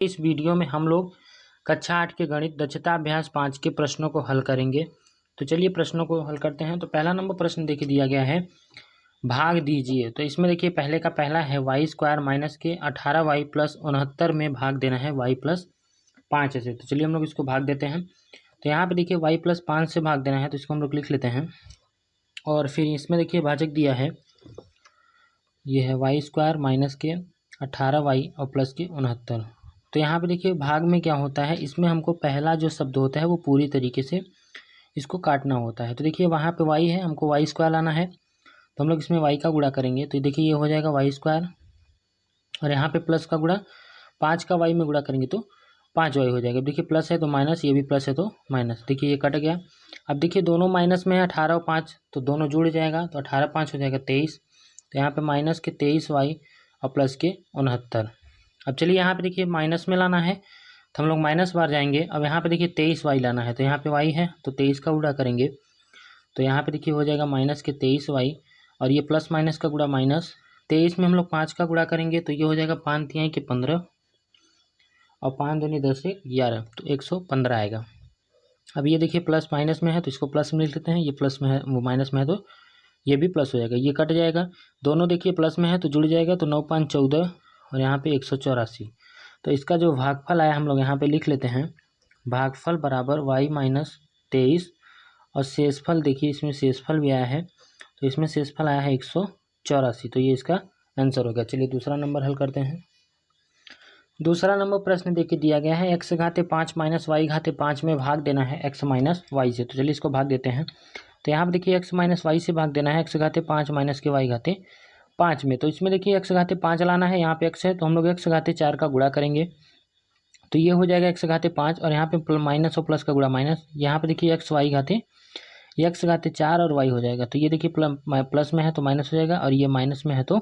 इस वीडियो में हम लोग कक्षा 8 के गणित दक्षता अभ्यास 5 के प्रश्नों को हल करेंगे। तो चलिए प्रश्नों को हल करते हैं। तो पहला नंबर प्रश्न देखिए दिया गया है, भाग दीजिए। तो इसमें देखिए पहले का पहला है वाई स्क्वायर माइनस के 18y प्लस 69 में भाग देना है y प्लस 5 से। तो चलिए हम लोग इसको भाग देते हैं। तो यहाँ पे देखिए y प्लस 5 से भाग देना है, तो इसको हम लोग लिख लेते हैं। और फिर इसमें देखिए भाजक दिया है, ये है वाई स्क्वायर माइनस के 18y और प्लस के 69। तो यहाँ पे देखिए भाग में क्या होता है, इसमें हमको पहला जो शब्द होता है वो पूरी तरीके से इसको काटना होता है। तो देखिए वहाँ पे y है, हमको वाई स्क्वायर लाना है, तो हम लोग इसमें y का गुणा करेंगे। तो देखिए ये हो जाएगा वाई स्क्वायर, और यहाँ पे प्लस का गुणा 5 का y में गुणा करेंगे तो 5y हो जाएगा। देखिए प्लस है तो माइनस, ये भी प्लस है तो माइनस, देखिए ये कट गया। अब देखिए दोनों माइनस में है, 18 और 5, तो दोनों जुड़ जाएगा, तो 18 5 हो जाएगा 23। तो यहाँ पे माइनस के 23y और प्लस के 69। अब चलिए यहाँ पे देखिए माइनस में लाना है, तो हम लोग माइनस बार जाएंगे। अब यहाँ पे देखिए 23y लाना है, तो यहाँ पे y है तो 23 का गुणा करेंगे। तो यहाँ पे देखिए हो जाएगा माइनस के 23y, और ये प्लस माइनस का गुणा माइनस, 23 में हम लोग 5 का गुणा करेंगे, तो ये हो जाएगा 5 तिहाई के 15, और 5 दूनी 10 से 11, तो 115 आएगा। अब ये देखिए प्लस माइनस में है तो इसको प्लस में लिख लेते हैं, ये प्लस में है वो माइनस में है तो ये भी प्लस हो जाएगा, ये कट जाएगा। दोनों देखिए प्लस में है तो जुड़ जाएगा, तो 9 5 14, और यहाँ पे 184। तो इसका जो भागफल आया हम लोग यहाँ पे लिख लेते हैं, भागफल बराबर y माइनस 23, और शेषफल देखिए इसमें शेषफल भी आया है, तो इसमें शेषफल आया है 184। तो ये इसका आंसर होगा। चलिए दूसरा नंबर हल करते हैं। दूसरा नंबर प्रश्न देखिए दिया गया है, x घाते 5 माइनस वाई घाते 5 में भाग देना है x माइनस वाई से। तो चलिए इसको भाग देते हैं। तो यहाँ पे देखिए x माइनस वाई से भाग देना है x घाते 5 माइनस के y घाते 5 में। तो इसमें देखिए x घाते 5 लाना है, यहाँ पे x है तो हम लोग x घाते 4 का गुणा करेंगे, तो ये हो जाएगा x घाते 5, और यहाँ पे माइनस और प्लस का गुणा माइनस। यहाँ पे देखिए x घाते 4 और y हो जाएगा, तो ये देखिए प्लस में है तो माइनस हो जाएगा, और ये माइनस में है तो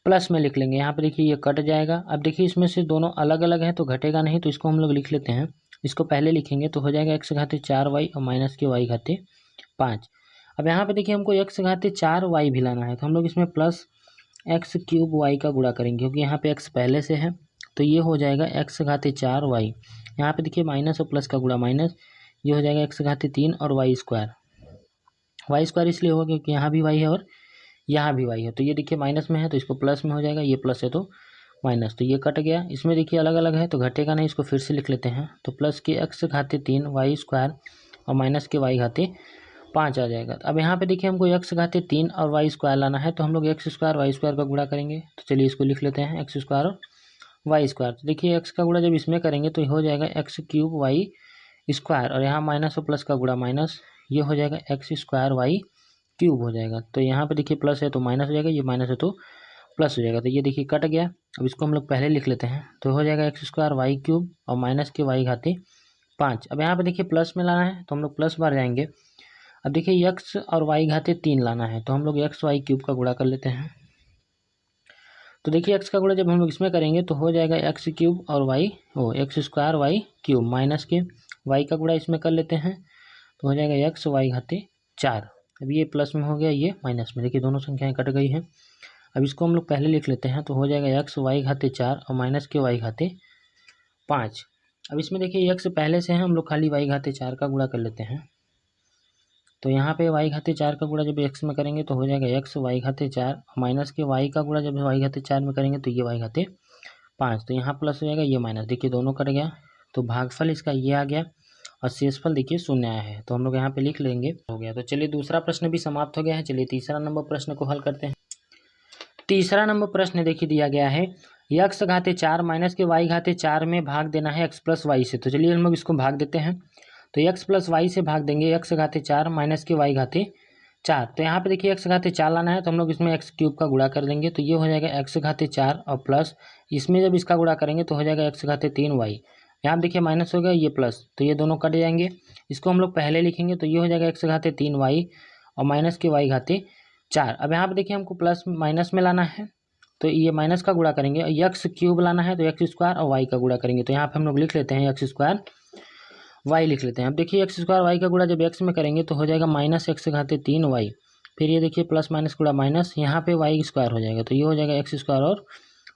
प्लस में लिख लेंगे। यहाँ पे देखिए ये कट जाएगा। अब देखिए इसमें से दोनों अलग अलग हैं तो घटेगा नहीं, तो इसको हम लोग लिख लेते हैं। इसको पहले लिखेंगे तो हो जाएगा x घाते 4y और माइनस के y घाते 5। अब यहाँ पे देखिए हमको x घाते 4y भी लाना है, तो हम लोग इसमें प्लस x क्यूब y का गुणा करेंगे, क्योंकि यहाँ पे x पहले से है, तो ये हो जाएगा x घाते 4y। यहाँ पे देखिए माइनस और प्लस का गुणा माइनस, ये हो जाएगा x घाते 3 और y स्क्वायर इसलिए होगा क्योंकि यहाँ भी y है और यहाँ भी y है। तो ये देखिए माइनस में है तो इसको प्लस में हो जाएगा, ये प्लस है तो माइनस, तो ये कट गया। इसमें देखिए अलग अलग है तो घटेगा नहीं, इसको फिर से लिख लेते हैं। तो प्लस के x घाते 3 वाई स्क्वायर और माइनस के y घाते 5 आ जाएगा। अब यहाँ पे देखिए हमको x घाते 3 और वाई स्क्वायर लाना है, तो हम लोग x स्क्वायर वाई स्क्वायर का गुणा करेंगे। तो चलिए इसको लिख लेते हैं, x स्क्वायर और वाई स्क्वायर। तो देखिए x का गुणा जब इसमें करेंगे तो हो जाएगा x क्यूब वाई स्क्वायर, और यहाँ माइनस और प्लस का गुणा माइनस, ये हो जाएगा x स्क्वायर वाई क्यूब हो जाएगा। तो यहाँ पे देखिए प्लस है तो माइनस हो जाएगा, ये माइनस है तो प्लस हो जाएगा, तो ये देखिए कट गया। अब इसको हम लोग पहले लिख लेते हैं, तो हो जाएगा x स्क्वायर वाई क्यूब और माइनस के y घाते 5। अब यहाँ पे देखिए प्लस में लाना है तो हम लोग प्लस बार जाएंगे। अब देखिए x और y घाते 3 लाना है, तो हम लोग x वाई क्यूब का गुणा कर लेते हैं। तो देखिए x का गुणा जब हम लोग इसमें करेंगे तो हो जाएगा x क्यूब और x square y cube minus के y का गुणा इसमें कर लेते हैं, तो हो जाएगा x वाई घाते 4। अब ये प्लस में हो गया, ये माइनस में, देखिए दोनों संख्याएं कट गई हैं। अब इसको हम लोग पहले लिख लेते हैं, तो हो जाएगा x वाई घाते 4 और माइनस के y घाते 5। अब इसमें देखिए x पहले से है, हम लोग खाली y घाते 4 का गुणा कर लेते हैं। तो यहाँ पे y घाते 4 का गुणा जब x में करेंगे तो हो जाएगा x वाई घाते 4, माइनस के y का गुणा जब y घाते 4 में करेंगे तो ये y घाते 5। तो यहाँ प्लस हो जाएगा, ये माइनस, देखिए दोनों कट गया। तो भागफल इसका ये आ गया, और शेषफल देखिए शून्य आया है, तो हम लोग यहाँ पे लिख लेंगे, हो गया। तो चलिए दूसरा प्रश्न भी समाप्त हो गया है। चलिए तीसरा नंबर प्रश्न को हल करते हैं। तीसरा नंबर प्रश्न देखिए दिया गया है, x घाते 4 माइनस के y घाते 4 में भाग देना है x प्लस वाई से। तो चलिए हम लोग इसको भाग देते हैं। तो x प्लस वाई से भाग देंगे x घाते 4 माइनस के y घाते 4। तो यहाँ पे देखिए x घाते 4 लाना है, तो हम लोग इसमें x क्यूब का गुणा कर देंगे, तो ये हो जाएगा x घाते 4 और प्लस इसमें जब इसका गुणा करेंगे तो हो जाएगा x घाते 3y। यहाँ देखिए माइनस हो गया, ये प्लस, तो ये दोनों कट जाएंगे। इसको हम लोग पहले लिखेंगे, तो ये हो जाएगा x घाते 3y और माइनस के y घाते 4। अब यहाँ पे देखिए हमको प्लस माइनस में लाना है, तो ये माइनस का गुणा करेंगे, x क्यूब लाना है तो x स्क्वायर और y का गुणा करेंगे। तो यहाँ पे हम लोग लिख लेते हैं x स्क्वायर y लिख लेते हैं। अब देखिए x स्क्वायर y का गुणा जब x में करेंगे तो हो जाएगा माइनस x घाते 3y, फिर ये देखिए प्लस माइनस गुणा माइनस, यहाँ पे y स्क्वायर हो जाएगा, तो ये हो जाएगा x स्क्वायर और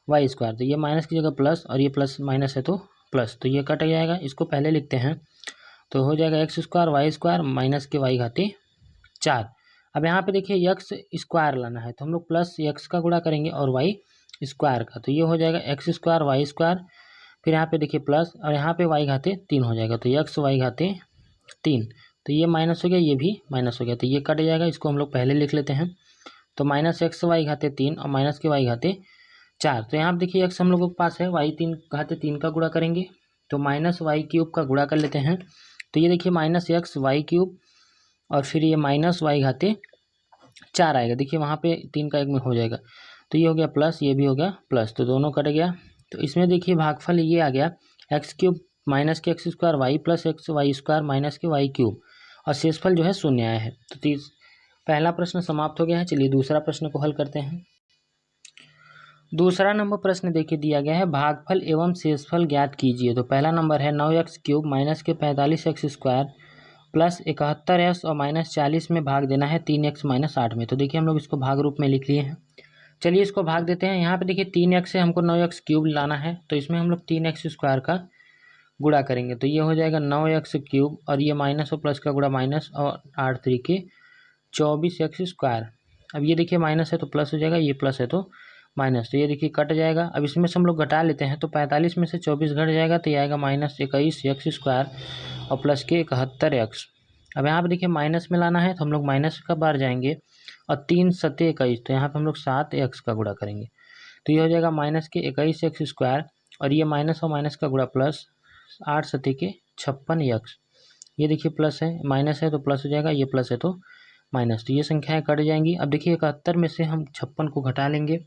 वाई स्क्वायर, तो ये माइनस की जगह प्लस और ये प्लस माइनस है तो प्लस, तो ये कट जाएगा। इसको पहले लिखते हैं तो हो जाएगा x square y square minus के वाई घाते 4। अब यहाँ पे देखिए एक्स स्क्वायर लाना है तो हम लोग प्लस एक्स का गुणा करेंगे और वाई स्क्वायर का, तो ये हो जाएगा एक्स स्क्वायर वाई स्क्वायर, फिर यहाँ पे देखिए प्लस और यहाँ पे वाई घाते 3 हो जाएगा, तो एक्स वाई घाते 3, तो ये माइनस हो गया, ये भी माइनस हो गया, तो ये कट जाएगा। इसको हम लोग पहले लिख लेते हैं तो माइनस एक्स वाई घाते 3 और माइनस के वाई घाते 4। तो यहाँ पे देखिए एक्स हम लोगों के पास है, वाई 3 घाते 3 का गुणा करेंगे तो माइनस वाई क्यूब का गुणा कर लेते हैं, तो ये देखिए माइनस एक्स वाई क्यूब और फिर ये माइनस वाई घाते 4 आएगा, देखिए वहाँ पे 3 का 1 में हो जाएगा, तो ये हो गया प्लस, ये भी हो गया प्लस, तो दोनों कट गया। तो इसमें देखिए भागफल ये आ गया एक्स क्यूब माइनस के x square y plus x y square minus के वाई क्यूब, और शेषफल जो है शून्य आया है। तो पहला प्रश्न समाप्त हो गया है। चलिए दूसरा प्रश्न को हल करते हैं। दूसरा नंबर प्रश्न देखिए दिया गया है भागफल एवं शेषफल ज्ञात कीजिए। तो पहला नंबर है 9x क्यूब माइनस के 45x स्क्वायर प्लस 71x और माइनस 40 में भाग देना है 3x माइनस 8 में। तो देखिए हम लोग इसको भाग रूप में लिख लिए हैं, चलिए इसको भाग देते हैं। यहाँ पे देखिए 3x से हमको 9x क्यूब लाना है तो इसमें हम लोग 3x स्क्वायर का गुणा करेंगे, तो ये हो जाएगा 9x क्यूब और ये माइनस और प्लस का गुणा माइनस और 8 तरीके 24x स्क्वायर। अब ये देखिए माइनस है तो प्लस हो जाएगा, ये प्लस है तो माइनस, तो ये देखिए कट जाएगा। अब इसमें से हम लोग घटा लेते हैं तो 45 में से 24 घट जाएगा तो ये आएगा माइनस 21x स्क्वायर और प्लस के 71x। अब यहाँ पे देखिए माइनस में लाना है तो हम लोग माइनस का बार जाएंगे और 3 सत्ते 21, तो यहाँ पे हम लोग 7x का गुणा करेंगे, तो ये हो जाएगा माइनस के 21x स्क्वायर और ये माइनस और माइनस का गुणा प्लस 8 सत्ते के 56x। ये देखिए प्लस है माइनस है तो प्लस हो जाएगा, ये प्लस है तो माइनस, तो ये संख्याएं कट जाएंगी। अब देखिए 71 में से हम 56 को घटा लेंगे,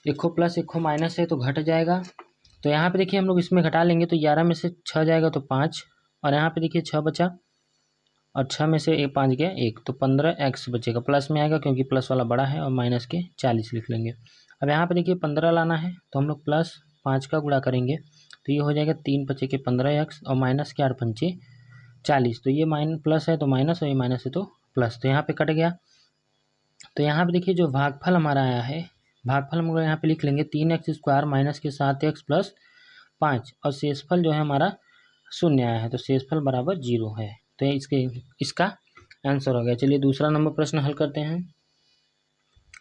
एक को प्लस एक को माइनस है तो घट जाएगा, तो यहाँ पे देखिए हम लोग इसमें घटा लेंगे तो 11 में से 6 जाएगा तो 5 और यहाँ पे देखिए 6 बचा और 6 में से 5 गया 1, तो 15x बचेगा, प्लस में आएगा क्योंकि प्लस वाला बड़ा है और माइनस के 40 लिख लेंगे। अब यहाँ पे देखिए 15 लाना है तो हम लोग प्लस 5 का गुणा करेंगे तो ये हो जाएगा 3 पचे के 15x और माइनस के 8 पंचे 40, तो ये प्लस है तो माइनस और ये माइनस है तो प्लस, तो यहाँ पे कट गया। तो यहाँ पे देखिए जो भागफल हमारा आया है, भागफल हम लोग यहाँ पे लिख लेंगे 3x स्क्वायर माइनस के 7x प्लस 5 और शेषफल जो है हमारा शून्य आया है, तो शेषफल बराबर 0 है, तो इसका आंसर हो गया। चलिए दूसरा नंबर प्रश्न हल करते हैं।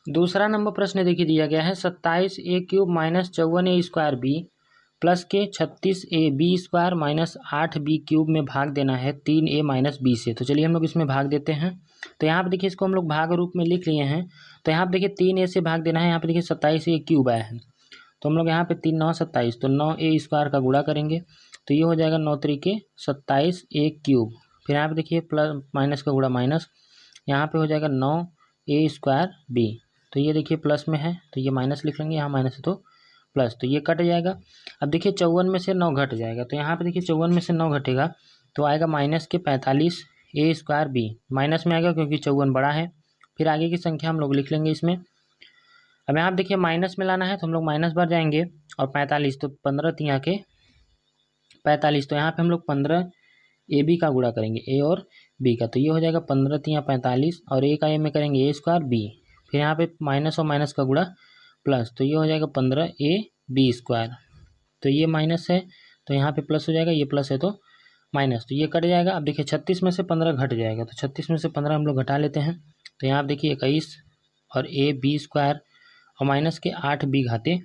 दूसरा नंबर प्रश्न देखिए दिया गया है 27a cube minus 54a square b plus के 36a B square minus 8b cube में भाग देना है 3a माइनस बी से। तो चलिए हम लोग इसमें भाग देते हैं, तो यहाँ पे देखिए इसको हम लोग भाग रूप में लिख लिए हैं, तो यहाँ पे देखिए 3a से भाग देना है, यहाँ पे देखिए 27a क्यूब आया है तो हम लोग यहाँ पे 3 9 27, तो 9a स्क्वायर का गुणा करेंगे तो ये हो जाएगा 9 तरीके 27a क्यूब, फिर यहाँ पे देखिए प्लस माइनस का गुणा माइनस, यहाँ पे हो जाएगा 9a स्क्वायर बी, तो ये देखिए प्लस में है तो ये माइनस लिख लेंगे, यहाँ माइनस है तो प्लस, तो ये कट जाएगा। अब देखिए 54 में से 9 घट जाएगा, तो यहाँ पे देखिए 54 में से 9 घटेगा तो आएगा माइनस के 45a स्क्वायर बी, माइनस में आएगा क्योंकि 54 बड़ा है, फिर आगे की संख्या हम लोग लिख लेंगे इसमें। अब यहाँ पे देखिए माइनस में लाना है तो हम लोग माइनस बार जाएंगे और 45, तो 15 तिया के 45, तो यहाँ पे हम लोग 15 ए बी का गुणा करेंगे, ए और बी का, तो ये हो जाएगा 15 तिया 45 और ए का ए में करेंगे ए स्क्वायर बी, फिर यहाँ पे माइनस और माइनस का गुणा प्लस, तो ये हो जाएगा 15 ए बी स्क्वायर, तो ये माइनस है तो यहाँ पे प्लस हो जाएगा, ये प्लस है तो माइनस, तो ये कट जाएगा। अब देखिए 36 में से 15 घट जाएगा, तो 36 में से 15 हम लोग घटा लेते हैं, तो यहाँ आप देखिए 21 और ए बी स्क्वायर और माइनस के 8 बी घाते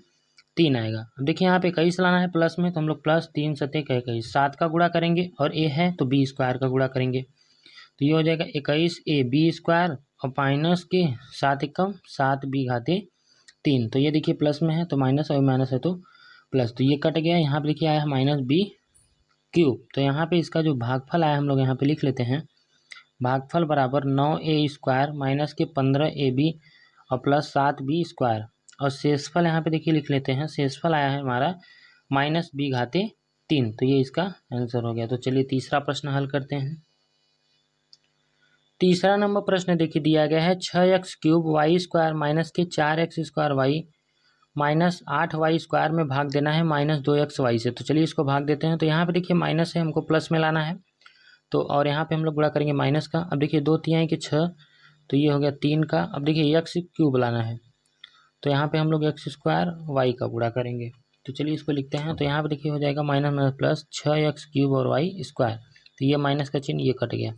3 आएगा। अब देखिए यहाँ पे 21 लाना है प्लस में, तो हम लोग प्लस 3 सत्ते 21 7 का गुणा करेंगे और ए है तो बी स्क्वायर का गुणा करेंगे, तो ये हो जाएगा 21 ए बी स्क्वायर और माइनस के 7 एकम 7 बी घाते 3, तो ये देखिए प्लस में है तो माइनस और माइनस है तो प्लस, तो ये कट गया। यहाँ पे देखिए आया है माइनस बी क्यूब, तो यहाँ पे इसका जो भागफल आया हम लोग यहाँ पे लिख लेते हैं, भागफल बराबर 9a स्क्वायर माइनस के 15 ab और प्लस 7b स्क्वायर, और शेषफल यहाँ पे देखिए लिख लेते हैं, शेषफल आया है हमारा माइनस b घाते 3, तो ये इसका आंसर हो गया। तो चलिए तीसरा प्रश्न हल करते हैं। तीसरा नंबर प्रश्न देखिए दिया गया है 6x cube Y square minus के 4x square Y minus 8y square में भाग देना है माइनस 2x वाई से। तो चलिए इसको भाग देते हैं, तो यहाँ पे देखिए माइनस है, हमको प्लस में लाना है, तो और यहाँ पे हम लोग गुणा करेंगे माइनस का। अब देखिए 2 तिहाई के 6, तो ये हो गया 3 का। अब देखिए एक्स क्यूब लाना है, तो यहाँ पे हम लोग एक्स स्क्वायर वाई का गुणा करेंगे। तो चलिए इसको लिखते हैं। तो यहाँ पे देखिए हो जाएगा माइनस माइनस प्लस 6x³ और वाई स्क्वायर। तो ये माइनस का चिन्ह ये कट गया।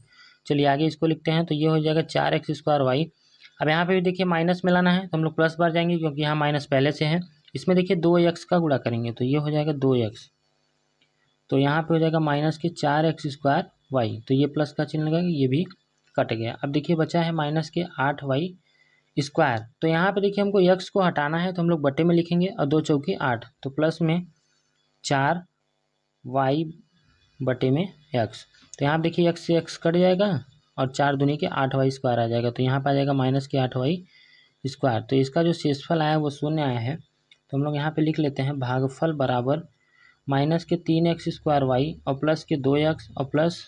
चलिए आगे इसको लिखते हैं। तो ये हो जाएगा 4x² वाई। अब यहाँ पे भी देखिए माइनस में लाना है तो हम लोग प्लस बार जाएंगे क्योंकि यहाँ माइनस पहले से है। इसमें देखिए 2x का गुणा करेंगे तो ये हो जाएगा 2x। तो यहाँ पे हो जाएगा माइनस के 4x² वाई। तो ये प्लस का चिन्ह लगाएंगे, ये भी कट गया। अब देखिए बचा है माइनस के 8y स्क्वायर। तो यहाँ पे देखिए हमको x को हटाना है तो हम लोग बटे में लिखेंगे और 2 चौके 8 तो प्लस में 4y बटे में x। तो यहाँ पे देखिए x से x कट जाएगा और 4 दूनी के 8y स्क्वायर आ जाएगा। तो यहाँ पे आ जाएगा माइनस के 8y स्क्वायर। तो इसका जो शेषफल आया वो शून्य आया है। तो हम लोग यहाँ पे लिख लेते हैं भागफल बराबर माइनस के 3x² वाई और प्लस के 2x और प्लस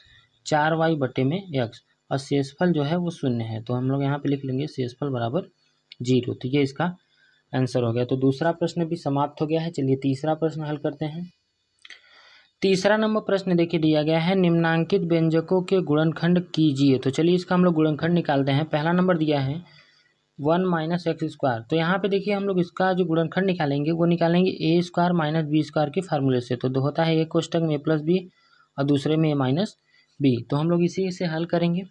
4y बटे में x और शेषफल जो है वो शून्य है। तो हम लोग यहाँ पे लिख लेंगे शेषफल बराबर 0। तो ये इसका आंसर हो गया। तो दूसरा प्रश्न भी समाप्त हो गया है। चलिए तीसरा प्रश्न हल करते हैं। तीसरा नंबर प्रश्न देखिए दिया गया है निम्नांकित व्यंजकों के गुणनखंड कीजिए। तो चलिए इसका हम लोग गुणनखंड निकालते हैं। पहला नंबर दिया है 1 - x²। तो यहाँ पे देखिए हम लोग इसका जो गुणनखंड निकालेंगे वो निकालेंगे a² - b² के फार्मूले से। तो होता है एक कोष्टक में a+b और दूसरे में a - b। तो हम लोग इसी से हल करेंगे।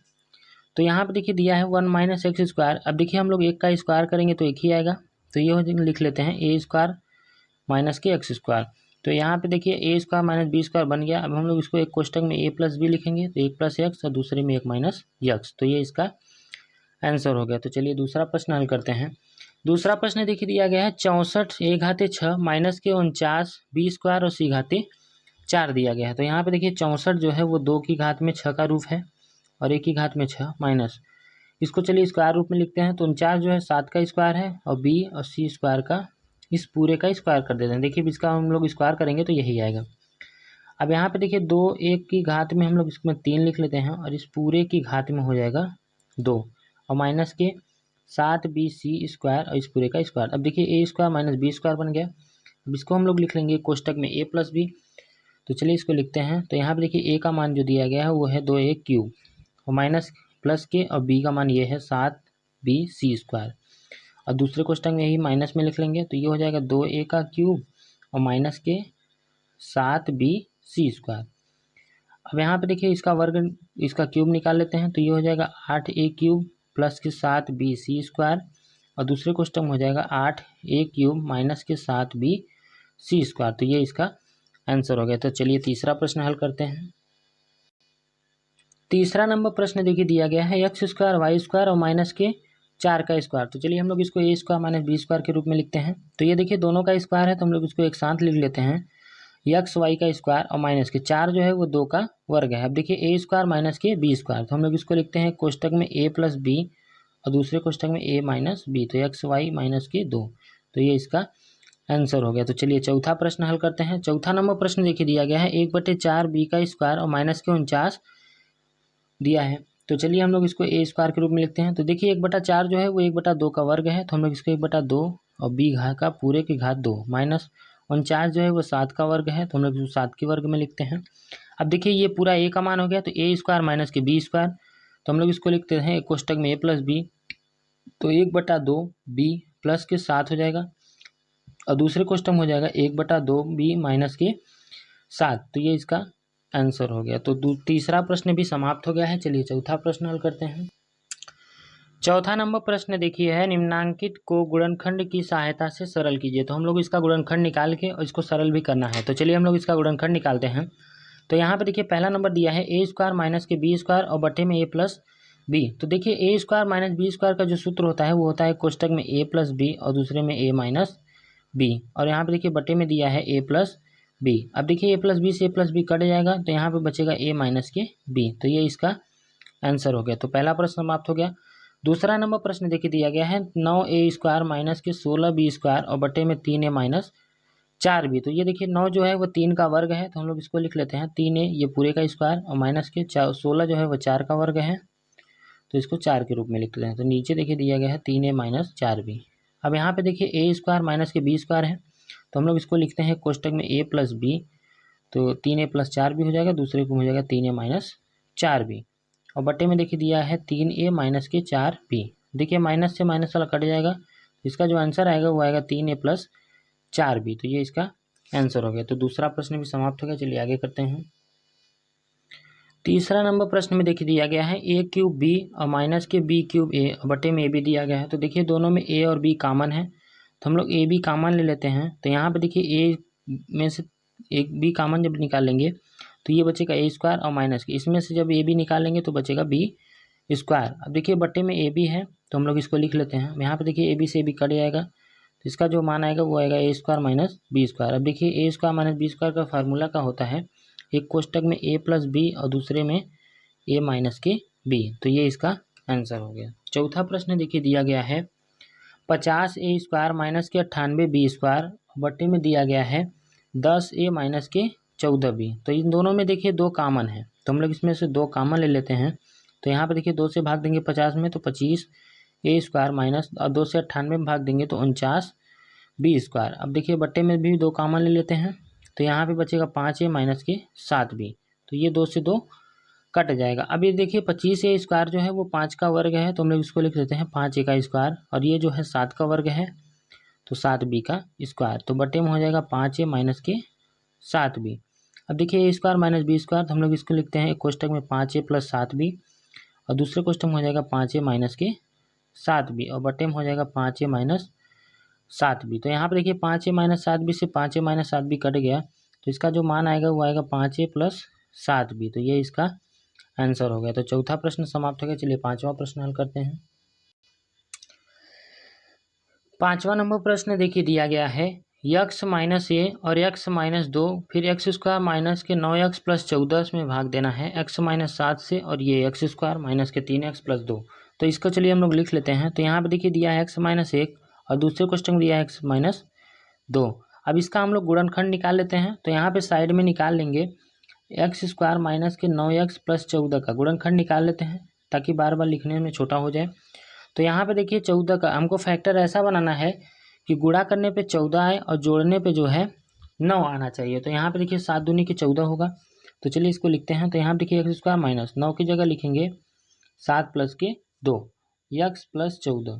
तो यहाँ पे देखिए दिया है 1 - x²। अब देखिए हम लोग एक का स्क्वायर करेंगे तो एक ही आएगा। तो ये हो लिख लेते हैं a² - के x²। तो यहाँ पे देखिए a² - b² बन गया। अब हम लोग इसको एक कोष्टक में a+b लिखेंगे तो 1 + x और दूसरे में 1 - x। तो ये इसका आंसर हो गया। तो चलिए दूसरा प्रश्न हल करते हैं। दूसरा प्रश्न देखिए दिया गया है 64 a⁻6 माइनस के 49 b² और c⁻4 दिया गया है। तो यहाँ पे देखिए 64 जो है वो 2 की घात में 6 का रूप है और 1 की घात में 6 माइनस इसको चलिए स्क्वायर रूप में लिखते हैं। तो 49 जो है 7 का स्क्वायर है और b और c² का इस पूरे का स्क्वायर कर देते हैं। देखिए इसका हम लोग स्क्वायर करेंगे तो यही आएगा। अब यहाँ पे देखिए 2 1 की घात में हम लोग इसमें 3 लिख लेते हैं और इस पूरे की घात में हो जाएगा 2 और माइनस के 7bc² और इस पूरे का स्क्वायर। अब देखिए a² - b² बन गया। अब इसको हम लोग लिख लेंगे कोष्टक में a+b। तो चलिए इसको लिखते हैं। तो यहाँ पे देखिए a का मान जो दिया गया है वो है 2a³ और माइनस प्लस के और b का मान ये है 7bc² और दूसरे कोष्टक में यही माइनस में लिख लेंगे। तो ये हो जाएगा 2a³ और माइनस के 7bc²। अब यहाँ पे देखिए इसका वर्ग इसका क्यूब निकाल लेते हैं। तो ये हो जाएगा 8a³ प्लस के 7bc² और दूसरे कोष्टक में हो जाएगा 8a³ माइनस के 7bc²। तो ये इसका आंसर हो गया। तो चलिए तीसरा प्रश्न हल करते हैं। तीसरा नंबर प्रश्न देखिए दिया गया है x² y² और माइनस के 4 का स्क्वायर। तो चलिए हम लोग इसको a² - b² के रूप में लिखते हैं। तो ये देखिए दोनों का स्क्वायर है तो हम लोग इसको एक साथ लिख लेते हैं एक्स वाई का स्क्वायर और माइनस के 4 जो है वो 2 का वर्ग है। अब देखिए a² माइनस के b²। तो हम लोग इसको लिखते हैं कोष्टक में a+b और दूसरे कोष्टक में a - b। तो एक्स वाई माइनस के 2। तो ये इसका आंसर हो गया। तो चलिए चौथा प्रश्न हल करते हैं। चौथा नंबर प्रश्न देखिए दिया गया है 1/4 b का स्क्वायर और माइनस के 49 दिया है। तो चलिए हम लोग इसको a² के रूप में लिखते हैं। तो देखिए 1/4 जो है वो 1/2 का वर्ग है। तो हम लोग इसको 1/2 और b घात का पूरे की घात 2 माइनस 49 जो है वो 7 का वर्ग है। तो हम लोग 7 के वर्ग में लिखते हैं। अब देखिए ये पूरा a का मान हो गया तो a² माइनस के b²। तो हम लोग इसको लिखते हैं एक कोष्टक में a+b। तो 1/2 b प्लस के 7 हो जाएगा और दूसरे कोष्टक में हो जाएगा 1/2 b माइनस के 7। तो ये इसका आंसर हो गया। तो तीसरा प्रश्न भी समाप्त हो गया है। चलिए चौथा प्रश्न हल करते हैं। चौथा नंबर प्रश्न देखिए है निम्नांकित को गुणनखंड की सहायता से सरल कीजिए। तो हम लोग इसका गुणनखंड निकाल के और इसको सरल भी करना है। तो चलिए हम लोग इसका गुणनखंड निकालते हैं। तो यहाँ पे देखिए पहला नंबर दिया है a² माइनस के b² और बटे में a+b। तो देखिए a² माइनस b² का जो सूत्र होता है वो होता है कोष्टक में a+b और दूसरे में a - b और यहाँ पे देखिए बटे में दिया है a+b। अब देखिए a+b से a+b कट जाएगा तो यहाँ पे बचेगा a माइनस के b। तो ये इसका आंसर हो गया। तो पहला प्रश्न समाप्त हो गया। दूसरा नंबर प्रश्न देखिए दिया गया है 9a² माइनस के 16b² और बटे में 3a माइनस 4b। तो ये देखिए 9 जो है वो 3 का वर्ग है। तो हम लोग इसको लिख लेते हैं 3a ये पूरे का स्क्वायर और माइनस के 16 जो है वो 4 का वर्ग है। तो इसको 4 के रूप में लिखते हैं। तो नीचे देखिए दिया गया है 3a माइनस 4b। अब यहाँ पे देखिए a² माइनस के b² है। तो हम लोग इसको लिखते हैं कोष्टक में a+b। तो 3a + 4b हो जाएगा, दूसरे को हो जाएगा 3a माइनस 4b और बटे में देखिए दिया है 3a माइनस के 4b। देखिए माइनस से माइनस वाला कट जाएगा इसका जो आंसर आएगा वो आएगा 3a + 4b। तो ये इसका आंसर हो गया। तो दूसरा प्रश्न भी समाप्त हो गया। चलिए आगे करते हैं। तीसरा नंबर प्रश्न में देखिए दिया गया है a³ b और -b³ a बटे में ab दिया गया है। तो देखिए दोनों में a और b कॉमन है, तो हम लोग ab कॉमन ले लेते हैं। तो यहाँ पे देखिए a में से एक b कॉमन जब निकालेंगे तो ये बचेगा a² और माइनस के, इसमें से जब ab निकालेंगे तो बचेगा b²। अब देखिए बट्टे में ab है तो हम लोग इसको लिख लेते हैं। यहाँ पे देखिए ab से ab कट जाएगा, तो इसका जो मान आएगा वो आएगा a² - b²। अब देखिए a² - b² का फार्मूला का होता है, एक कोष्टक में a + b और दूसरे में a - b। तो ये इसका आंसर हो गया। चौथा प्रश्न देखिए दिया गया है 50a² - 98b² बट्टे में दिया गया है 10a - 14b। तो इन दोनों में देखिए दो कॉमन है, तो हम लोग इसमें से दो कॉमन ले लेते हैं। तो यहाँ पे देखिए 2 से भाग देंगे 50 में तो 25a² माइनस, और 2 से 98 में भाग देंगे तो 49b²। अब देखिए बट्टे में भी दो कॉमन ले लेते हैं, तो यहाँ पे बचेगा 5a - 7b। तो ये 2 से 2 कट जाएगा। अब ये देखिए 25a² जो है वो 5 का वर्ग है, तो हम लोग इसको लिख देते हैं 5a का स्क्वायर, और ये जो है 7 का वर्ग है तो 7b का स्क्वायर। तो बटे में हो जाएगा 5a - 7b। अब देखिए a² - b², तो हम लोग इसको लिखते हैं एक कोष्टक में 5a + 7b और दूसरे कोष्टक में हो जाएगा 5a - 7b और बटे में हो जाएगा 5a - 7b। तो यहाँ पर देखिए 5a - 7b से 5a - 7b कट गया, तो इसका जो मान आएगा वो आएगा 5a + 7b। तो ये इसका आंसर हो गया। तो चौथा प्रश्न समाप्त हो गया। चलिए पांचवा प्रश्न हल करते हैं। पांचवा नंबर प्रश्न देखिए दिया गया है x - a और x - 2 फिर x² माइनस के 9x + 14 में भाग देना है x - 7 से, और ये x² माइनस के 3x + 2। तो इसको चलिए हम लोग लिख लेते हैं। तो यहाँ पे देखिए दिया है x - 1 और दूसरे क्वेश्चन में दिया है x - 2। अब इसका हम लोग गुणनखंड निकाल लेते हैं। तो यहाँ पे साइड में निकाल लेंगे x² माइनस के 9x + 14 का गुणनखंड निकाल लेते हैं, ताकि बार बार लिखने में छोटा हो जाए। तो यहाँ पे देखिए 14 का हमको फैक्टर ऐसा बनाना है कि गुणा करने पे 14 आए और जोड़ने पे जो है 9 आना चाहिए। तो यहाँ पे देखिए 7 दूनी के 14 होगा। तो चलिए इसको लिखते हैं। तो यहाँ पे देखिए x² माइनस 9 की जगह लिखेंगे 7 + के 2 x + 14।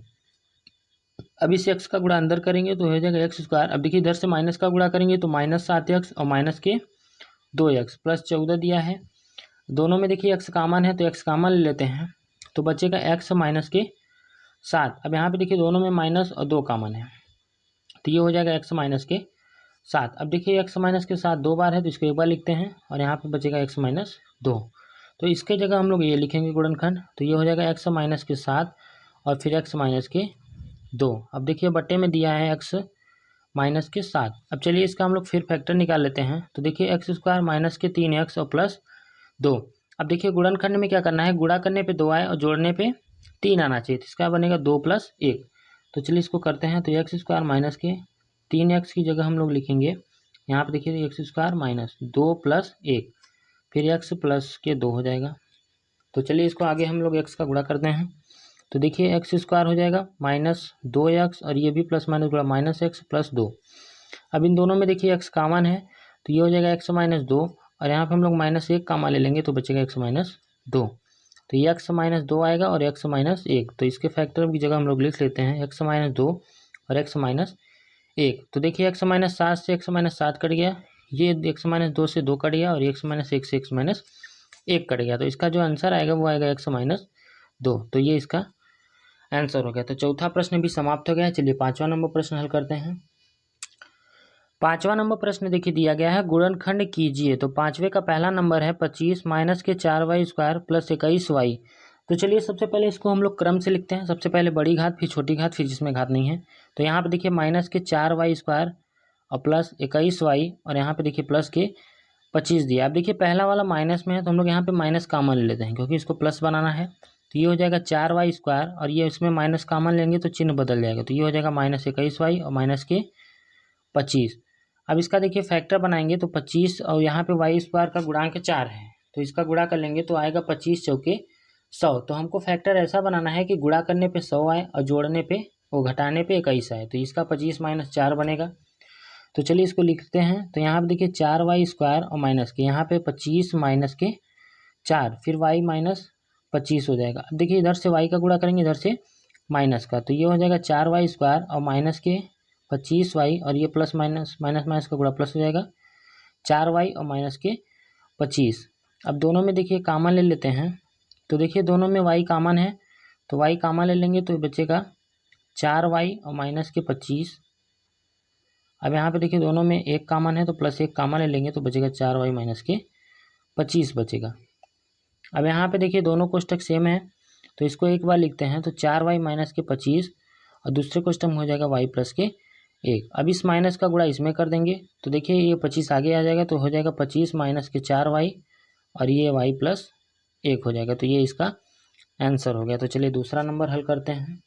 अब इस x का गुणा अंदर करेंगे तो हो जाएगा x²। अब देखिए इधर से माइनस का गुणा करेंगे तो -7x और माइनस के 2x + 14 दिया है। दोनों में देखिए x कॉमन है तो x कॉमन ले लेते हैं, तो बचेगा x - के 7। अब यहाँ पे देखिए दोनों में माइनस और 2 कॉमन है, तो ये हो जाएगा x - के 7। अब देखिए x - के 7 2 बार है तो इसको एक बार लिखते हैं, और यहाँ पे बचेगा x - 2। तो इसके जगह हम लोग ये लिखेंगे गुणनखंड। तो ये हो जाएगा x - के 7 और फिर x - के 2। अब देखिए बट्टे में दिया है x - के 7। अब चलिए इसका हम लोग फिर फैक्टर निकाल लेते हैं। तो देखिए x² माइनस के 3x और प्लस 2। अब देखिए गुणनखंड में क्या करना है, गुणा करने पे 2 आए और जोड़ने पे 3 आना चाहिए, तो इसका बनेगा 2 + 1। तो चलिए इसको करते हैं। तो x² माइनस के 3x की जगह हम लोग लिखेंगे, यहाँ पे देखिए x² माइनस 2 + 1 फिर x + के 2 हो जाएगा। तो चलिए इसको आगे हम लोग x का गुणा करते हैं। तो देखिए x² हो जाएगा -2x और ये भी प्लस माइनस गुणा -x + 2। अब इन दोनों में देखिए x कॉमन है, तो ये हो जाएगा x - 2 और यहाँ पे हम लोग -1 कॉमन ले लेंगे तो बचेगा x - 2। तो ये x - 2 आएगा और x - 1, तो इसके फैक्टर की जगह हम लोग लिख लेते हैं x - 2 और x - 1। तो देखिए x - 7 से x - 7 कट गया, ये x - 2 से 2 कट गया, और x - 1 से x - 1 कट गया। तो इसका जो आंसर आएगा वो आएगा x - 2। तो ये इसका आंसर हो गया। तो चौथा प्रश्न भी समाप्त हो गया है। चलिए पांचवा नंबर प्रश्न हल करते हैं। पांचवा नंबर प्रश्न देखिए दिया गया है गुणनखंड कीजिए। तो पांचवे का पहला नंबर है 25 माइनस के 4y² प्लस 21y। तो चलिए सबसे पहले इसको हम लोग क्रम से लिखते हैं, सबसे पहले बड़ी घात फिर छोटी घात फिर जिसमें घात नहीं है। तो यहाँ पे देखिए माइनस के 4y² और प्लस 21y, और यहाँ पे देखिए प्लस के 25 दिया। अब देखिए पहला वाला माइनस में है तो हम लोग यहाँ पे माइनस कॉमन ले लेते हैं, क्योंकि इसको प्लस बनाना है। तो ये हो जाएगा 4y² और ये इसमें माइनस कॉमन लेंगे तो चिन्ह बदल जाएगा, तो ये हो जाएगा -21y और माइनस के 25। अब इसका देखिए फैक्टर बनाएंगे तो 25 और यहाँ पे y² का गुणांक 4 है, तो इसका गुणा कर लेंगे तो आएगा 25 चौके 100। तो हमको फैक्टर ऐसा बनाना है कि गुणा करने पे 100 आए और जोड़ने पे वो घटाने पे 21 आए, तो इसका 25 - 4 बनेगा। तो चलिए इसको लिखते हैं। तो यहाँ पे देखिए 4y² और माइनस के यहाँ पे 25 माइनस के 4 फिर y - 25 हो जाएगा। अब देखिए इधर से y का गुणा करेंगे, इधर से माइनस का, तो ये हो जाएगा 4y² और माइनस के 25y और ये प्लस माइनस माइनस माइनस का गुणा प्लस हो जाएगा 4y और माइनस के 25। अब दोनों में देखिए कॉमन ले लेते हैं, तो देखिए दोनों में y कॉमन है तो y कॉमन ले लेंगे तो बचेगा 4y और माइनस के 25। अब यहाँ पे देखिए दोनों में एक कॉमन है तो प्लस एक कॉमन ले लेंगे तो बचेगा 4y माइनस के 25 बचेगा। अब यहाँ पे देखिए दोनों कोष्टक सेम है तो इसको एक बार लिखते हैं, तो 4y माइनस के 25 और दूसरे कोष्टक में हो जाएगा y प्लस के 1। अब इस माइनस का गुणा इसमें कर देंगे तो देखिए ये 25 आगे आ जाएगा तो हो जाएगा 25 माइनस के 4y और ये y प्लस 1 हो जाएगा, तो ये इसका आंसर हो गया। तो चलिए दूसरा नंबर हल करते हैं।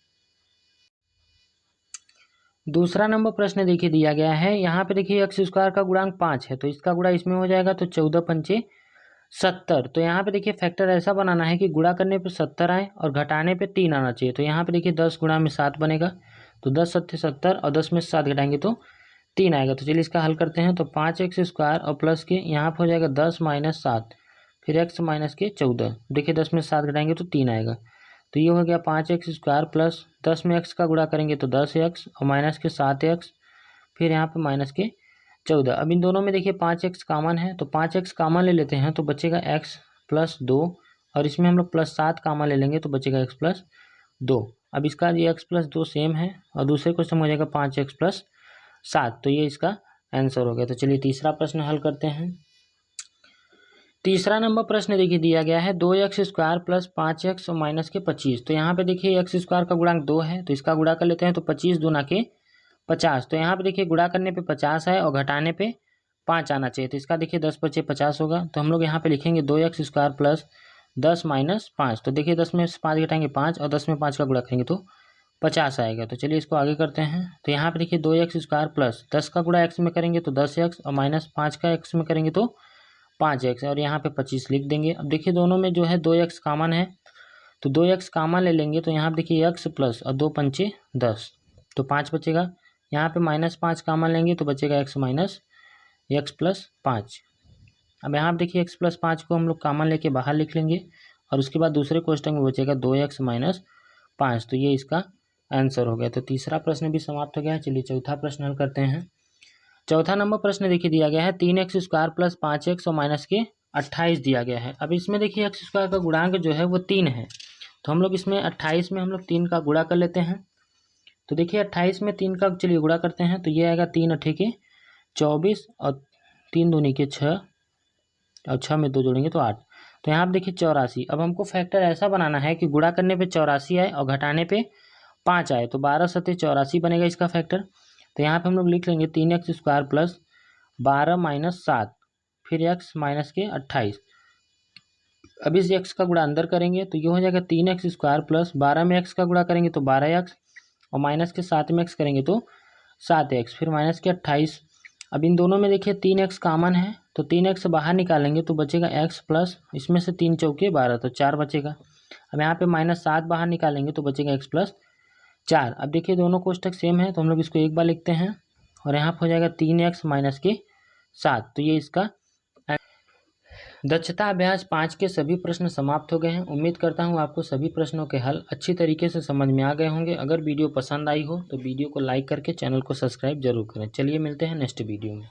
दूसरा नंबर प्रश्न देखिए दिया गया है, यहाँ पे देखिए x² का गुणांक 5 है तो इसका गुणा इसमें हो जाएगा तो 14 पंचे 70। तो यहाँ पे देखिए फैक्टर ऐसा बनाना है कि गुणा करने पे 70 आए और घटाने पे 3 आना चाहिए। तो यहाँ पे देखिए 10 गुणा में 7 बनेगा तो 10 सत्ते 70 और 10 में 7 घटाएंगे तो 3 आएगा। तो चलिए इसका हल करते हैं, तो 5x² और प्लस के यहाँ पर हो जाएगा 10 माइनस 7 फिर x माइनस के 14। देखिए 10 में 7 घटाएंगे तो 3 आएगा, तो ये हो गया 5x² प्लस 10 में x का गुणा करेंगे तो 10x और माइनस के 7x फिर यहाँ पे माइनस के 14। अब इन दोनों में देखिए 5x कॉमन है तो 5x कॉमन ले लेते हैं तो बचेगा x प्लस 2 और इसमें हम लोग प्लस 7 कॉमन ले लेंगे तो बचेगा x प्लस 2। अब इसका ये x प्लस 2 सेम है और दूसरे क्वेश्चन में हो जाएगा 5x प्लस 7, तो ये इसका आंसर हो गया। तो चलिए तीसरा प्रश्न हल करते हैं। तीसरा नंबर प्रश्न देखिए दिया गया है 2x² प्लस 5x और माइनस के 25। तो यहाँ पे देखिए x² का गुणांक 2 है तो इसका गुणा कर लेते हैं, तो 25 दूना के 50। तो यहाँ पे देखिए गुणा करने पे 50 है और घटाने पे 5 आना चाहिए, तो इसका देखिए 10 पचे 50 होगा। तो हम लोग यहाँ पे लिखेंगे 2x² प्लस 10 माइनस 5। तो देखिए 10 में 5 घटाएंगे 5 और 10 में 5 का गुणा करेंगे तो 50 आएगा। तो चलिए इसको आगे करते हैं, तो यहाँ पे देखिए 2x² प्लस 10 का गुणा x में करेंगे तो 10x और माइनस 5 का x में करेंगे तो 5x और यहाँ पे 25 लिख देंगे। अब देखिए दोनों में जो है 2x कॉमन है तो 2x कॉमन ले लेंगे तो यहाँ पे देखिए x प्लस और 2 पंचे 10 तो 5 बचेगा। यहाँ पे माइनस 5 कॉमन लेंगे तो बचेगा x माइनस x प्लस 5। अब यहाँ पे देखिए x प्लस 5 को हम लोग कॉमन लेके बाहर लिख लेंगे और उसके बाद दूसरे क्वेश्चन में बचेगा 2x माइनस 5, तो ये इसका आंसर हो गया। तो तीसरा प्रश्न भी समाप्त हो गया है। चलिए चौथा प्रश्न हल करते हैं। चौथा नंबर प्रश्न देखिए दिया गया है 3x² प्लस 5x और माइनस के 28 दिया गया है। अब इसमें देखिए x² का गुणांक जो है वो 3 है तो हम लोग इसमें 28 में हम लोग 3 का गुणा कर लेते हैं। तो देखिए 28 में 3 का चलिए गुणा करते हैं, तो ये आएगा 3 अट्ठे के 24 और 3 दूनी के 6 और 6 में 2 जोड़ेंगे तो 8। तो यहाँ पर देखिए 84। अब हमको फैक्टर ऐसा बनाना है कि गुणा करने पे 84 आए और घटाने पे 5 आए, तो 12 सत्ते 84 बनेगा इसका फैक्टर। तो यहाँ पे हम लोग लिख लेंगे 3x² प्लस 12 माइनस 7 फिर x माइनस के 28। अब इस x का गुणा अंदर करेंगे तो ये हो जाएगा 3x² प्लस 12 में x का गुणा करेंगे तो 12x और माइनस के 7 में x करेंगे तो 7x फिर माइनस के 28। अब इन दोनों में देखिए 3x कॉमन है तो 3x बाहर निकालेंगे तो बचेगा x प्लस इसमें से 3 चौके 12 तो 4 बचेगा। अब यहाँ पे माइनस 7 बाहर निकालेंगे तो बचेगा x प्लस 4। अब देखिए दोनों कोष्टक सेम है तो हम लोग इसको एक बार लिखते हैं और यहाँ पर हो जाएगा 3x माइनस के 7, तो ये इसका दक्षता अभ्यास 5 के सभी प्रश्न समाप्त हो गए हैं। उम्मीद करता हूँ आपको सभी प्रश्नों के हल अच्छी तरीके से समझ में आ गए होंगे। अगर वीडियो पसंद आई हो तो वीडियो को लाइक करके चैनल को सब्सक्राइब जरूर करें। चलिए मिलते हैं नेक्स्ट वीडियो में।